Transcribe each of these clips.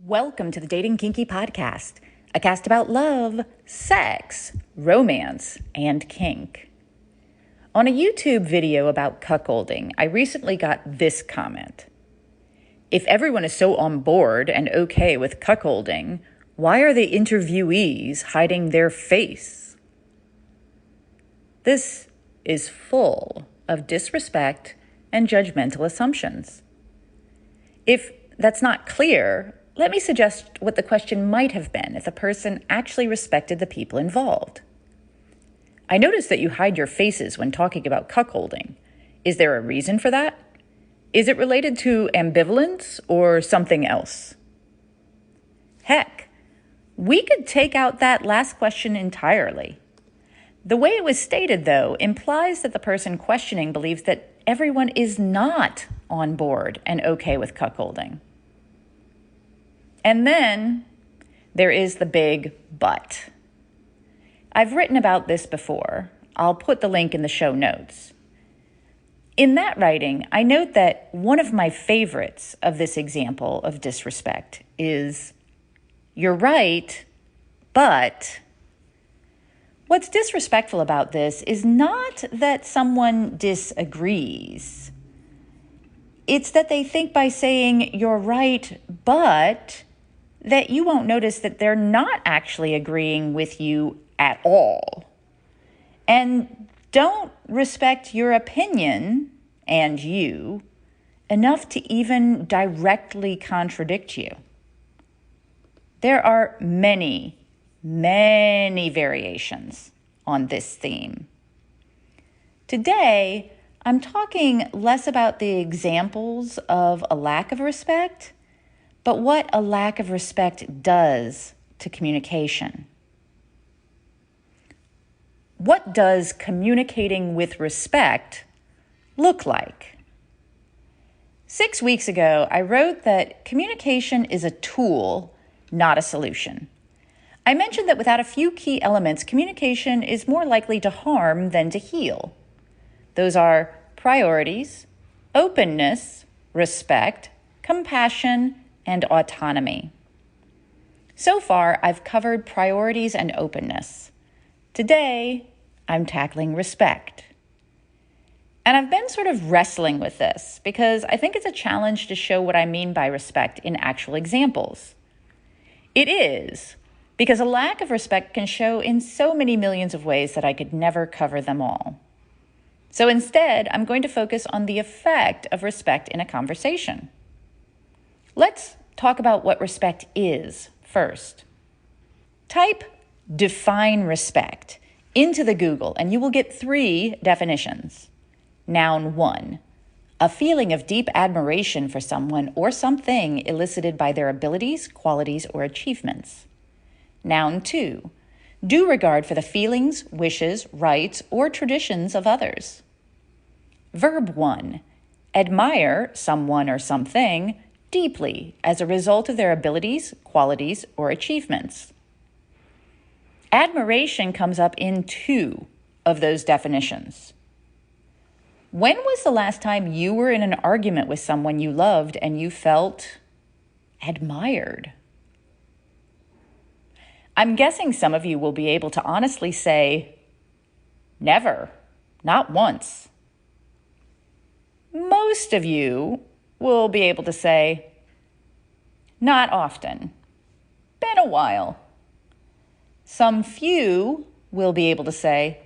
Welcome to the Dating Kinky Podcast, a cast about love, sex, romance, and kink. On a YouTube video about cuckolding, I recently got this comment. If everyone is so on board and okay with cuckolding, why are the interviewees hiding their face? This is full of disrespect and judgmental assumptions. If that's not clear, let me suggest what the question might have been if the person actually respected the people involved. I noticed that you hide your faces when talking about cuckolding. Is there a reason for that? Is it related to ambivalence or something else? Heck, we could take out that last question entirely. The way it was stated, though, implies that the person questioning believes that everyone is not on board and okay with cuckolding. And then there is the big but. I've written about this before. I'll put the link in the show notes. In that writing, I note that one of my favorites of this example of disrespect is, "You're right, but..." What's disrespectful about this is not that someone disagrees. It's that they think by saying, "You're right, but..." that you won't notice that they're not actually agreeing with you at all, and don't respect your opinion and you enough to even directly contradict you. There are many variations on this theme. Today, I'm talking less about the examples of a lack of respect, but what a lack of respect does to communication. What does communicating with respect look like? 6 weeks ago, I wrote that communication is a tool, not a solution. I mentioned that without a few key elements, communication is more likely to harm than to heal. Those are priorities, openness, respect, compassion, and autonomy. So far, I've covered priorities and openness. Today, I'm tackling respect. And I've been sort of wrestling with this because I think it's a challenge to show what I mean by respect in actual examples. It is, because a lack of respect can show in so many millions of ways that I could never cover them all. So instead, I'm going to focus on the effect of respect in a conversation. Let's talk about what respect is first. Type "define respect" into the Google and you will get 3 definitions. Noun 1, a feeling of deep admiration for someone or something elicited by their abilities, qualities, or achievements. Noun 2, due regard for the feelings, wishes, rights, or traditions of others. Verb 1, admire someone or something deeply as a result of their abilities, qualities, or achievements. Admiration comes up in 2 of those definitions. When was the last time you were in an argument with someone you loved and you felt admired? I'm guessing some of you will be able to honestly say, never, not once. Most of you will be able to say, not often, been a while. Some few will be able to say,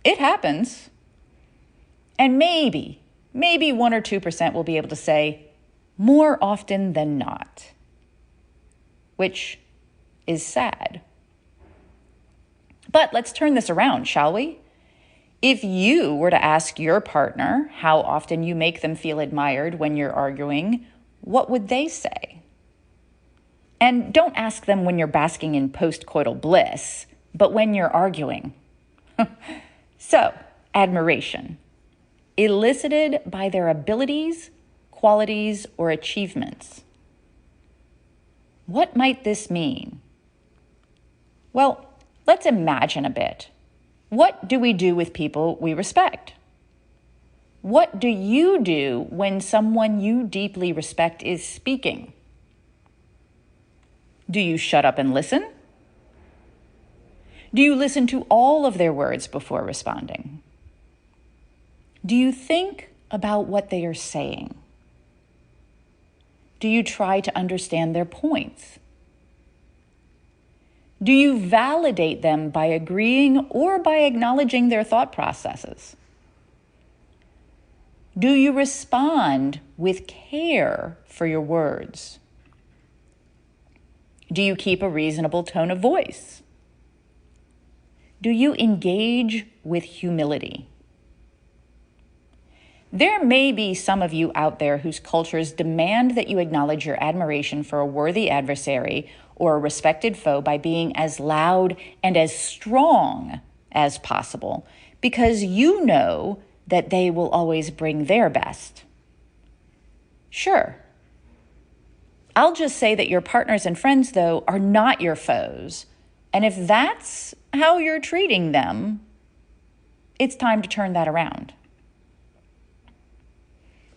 it happens. And maybe 1 or 2% will be able to say, more often than not, which is sad. But let's turn this around, shall we? If you were to ask your partner how often you make them feel admired when you're arguing, what would they say? And don't ask them when you're basking in postcoital bliss, but when you're arguing. So, admiration, elicited by their abilities, qualities, or achievements. What might this mean? Well, let's imagine a bit. What do we do with people we respect? What do you do when someone you deeply respect is speaking? Do you shut up and listen? Do you listen to all of their words before responding? Do you think about what they are saying? Do you try to understand their points? Do you validate them by agreeing or by acknowledging their thought processes? Do you respond with care for your words? Do you keep a reasonable tone of voice? Do you engage with humility? There may be some of you out there whose cultures demand that you acknowledge your admiration for a worthy adversary or a respected foe by being as loud and as strong as possible, because you know that they will always bring their best. Sure. I'll just say that your partners and friends, though, are not your foes. And if that's how you're treating them, it's time to turn that around.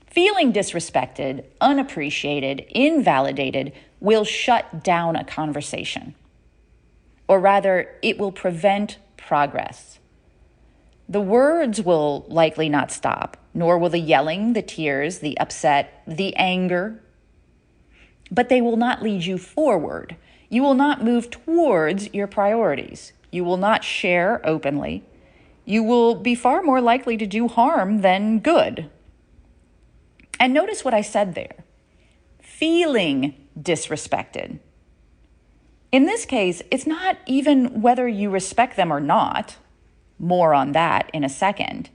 Feeling disrespected, unappreciated, invalidated will shut down a conversation. Or rather, it will prevent progress. The words will likely not stop, nor will the yelling, the tears, the upset, the anger. But they will not lead you forward. You will not move towards your priorities. You will not share openly. You will be far more likely to do harm than good. And notice what I said there. Feeling disrespected. In this case, it's not even whether you respect them or not. More on that in a second.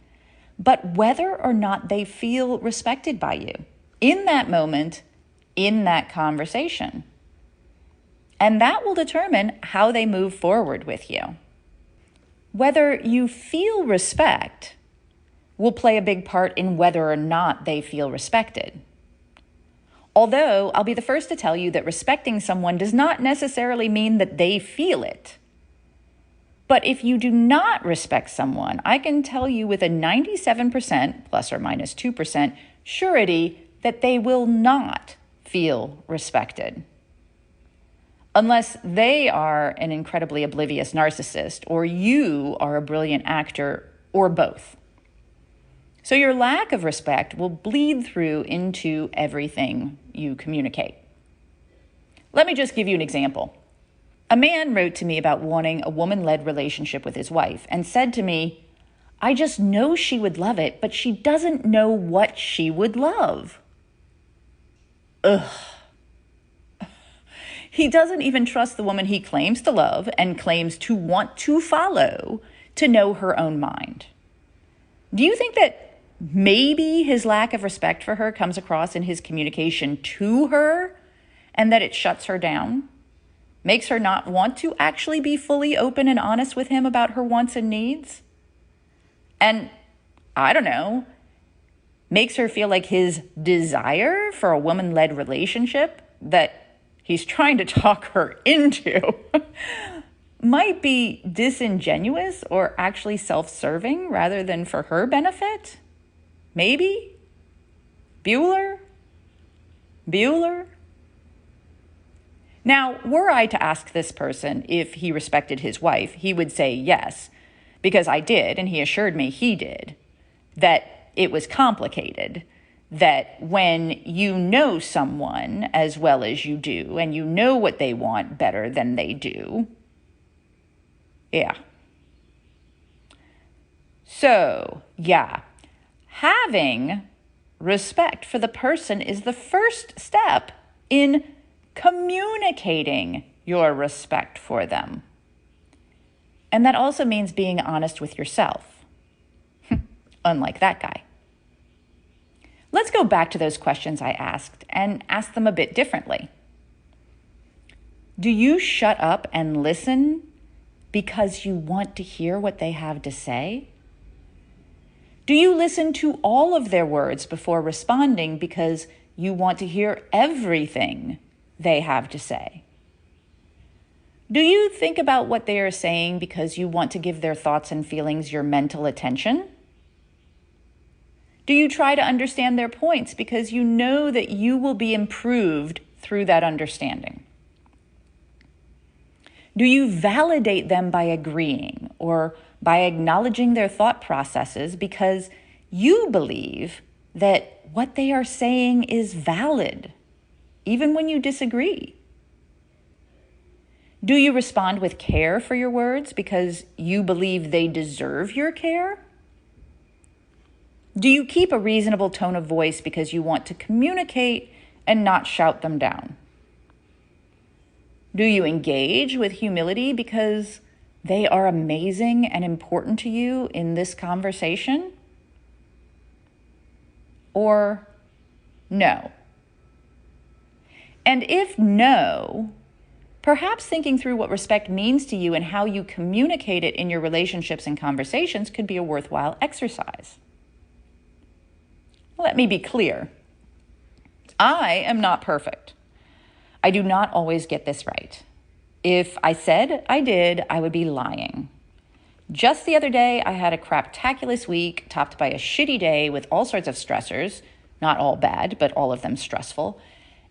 But whether or not they feel respected by you in that moment, in that conversation. And that will determine how they move forward with you. Whether you feel respect will play a big part in whether or not they feel respected. Although I'll be the first to tell you that respecting someone does not necessarily mean that they feel it. But if you do not respect someone, I can tell you with a 97% plus or minus 2% surety that they will not feel respected. Unless they are an incredibly oblivious narcissist, or you are a brilliant actor, or both. So your lack of respect will bleed through into everything you communicate. Let me just give you an example. A man wrote to me about wanting a woman-led relationship with his wife and said to me, "I just know she would love it, but she doesn't know what she would love." Ugh. He doesn't even trust the woman he claims to love and claims to want to follow to know her own mind. Do you think that maybe his lack of respect for her comes across in his communication to her and that it shuts her down? Makes her not want to actually be fully open and honest with him about her wants and needs? And, I don't know, makes her feel like his desire for a woman-led relationship that he's trying to talk her into might be disingenuous or actually self-serving rather than for her benefit? Maybe? Bueller? Now, were I to ask this person if he respected his wife, he would say yes, because I did, and he assured me he did, that it was complicated, that when you know someone as well as you do, and you know what they want better than they do, yeah. So, yeah, having respect for the person is the first step in communicating your respect for them. And that also means being honest with yourself, unlike that guy. Let's go back to those questions I asked and ask them a bit differently. Do you shut up and listen because you want to hear what they have to say? Do you listen to all of their words before responding because you want to hear everything they have to say? Do you think about what they are saying because you want to give their thoughts and feelings your mental attention? Do you try to understand their points because you know that you will be improved through that understanding? Do you validate them by agreeing or by acknowledging their thought processes because you believe that what they are saying is valid, even when you disagree? Do you respond with care for your words because you believe they deserve your care? Do you keep a reasonable tone of voice because you want to communicate and not shout them down? Do you engage with humility because they are amazing and important to you in this conversation? Or no? And if no, perhaps thinking through what respect means to you and how you communicate it in your relationships and conversations could be a worthwhile exercise. Let me be clear. I am not perfect. I do not always get this right. If I said I did, I would be lying. Just the other day, I had a craptaculous week topped by a shitty day with all sorts of stressors, not all bad, but all of them stressful.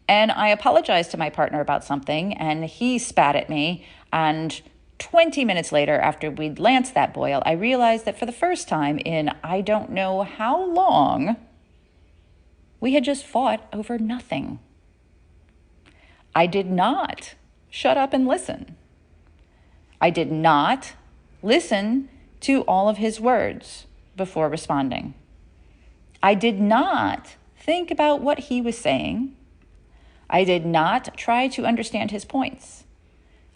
And I apologized to my partner about something, and he spat at me. And 20 minutes later, after we'd lanced that boil, I realized that for the first time in I don't know how long, we had just fought over nothing. I did not shut up and listen. I did not listen to all of his words before responding. I did not think about what he was saying. I did not try to understand his points.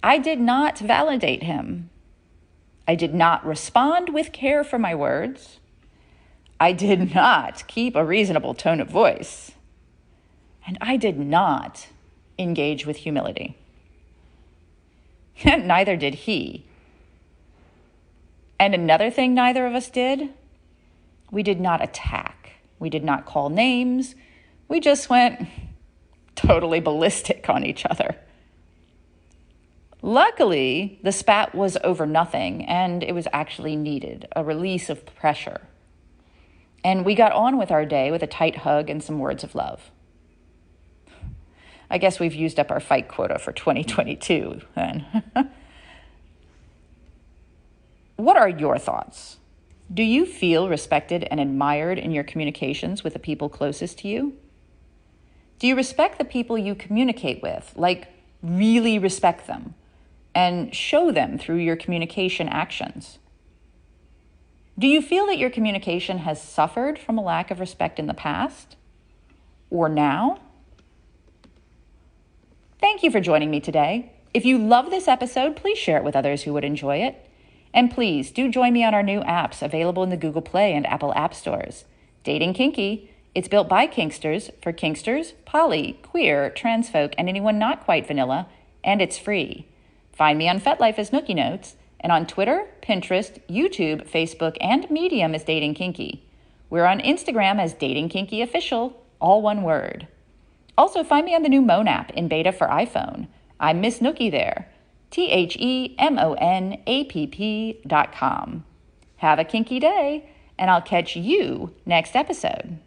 I did not validate him. I did not respond with care for my words. I did not keep a reasonable tone of voice. And I did not engage with humility. And neither did he. And another thing neither of us did, we did not attack. We did not call names. We just went totally ballistic on each other. Luckily, the spat was over nothing, and it was actually needed, a release of pressure. And we got on with our day with a tight hug and some words of love. I guess we've used up our fight quota for 2022 then. What are your thoughts? Do you feel respected and admired in your communications with the people closest to you? Do you respect the people you communicate with, like really respect them, and show them through your communication actions? Do you feel that your communication has suffered from a lack of respect in the past or now? Thank you for joining me today. If you love this episode, please share it with others who would enjoy it. And please do join me on our new apps available in the Google Play and Apple App Stores. Dating Kinky. It's built by Kinksters for Kinksters, poly, queer, trans folk, and anyone not quite vanilla, and it's free. Find me on FetLife as Nookie Notes, and on Twitter, Pinterest, YouTube, Facebook, and Medium as Dating Kinky. We're on Instagram as Dating Kinky Official, all one word. Also, find me on the new Moan app in beta for iPhone. I'm Miss Nookie there. TheMonapp.com. Have a kinky day, and I'll catch you next episode.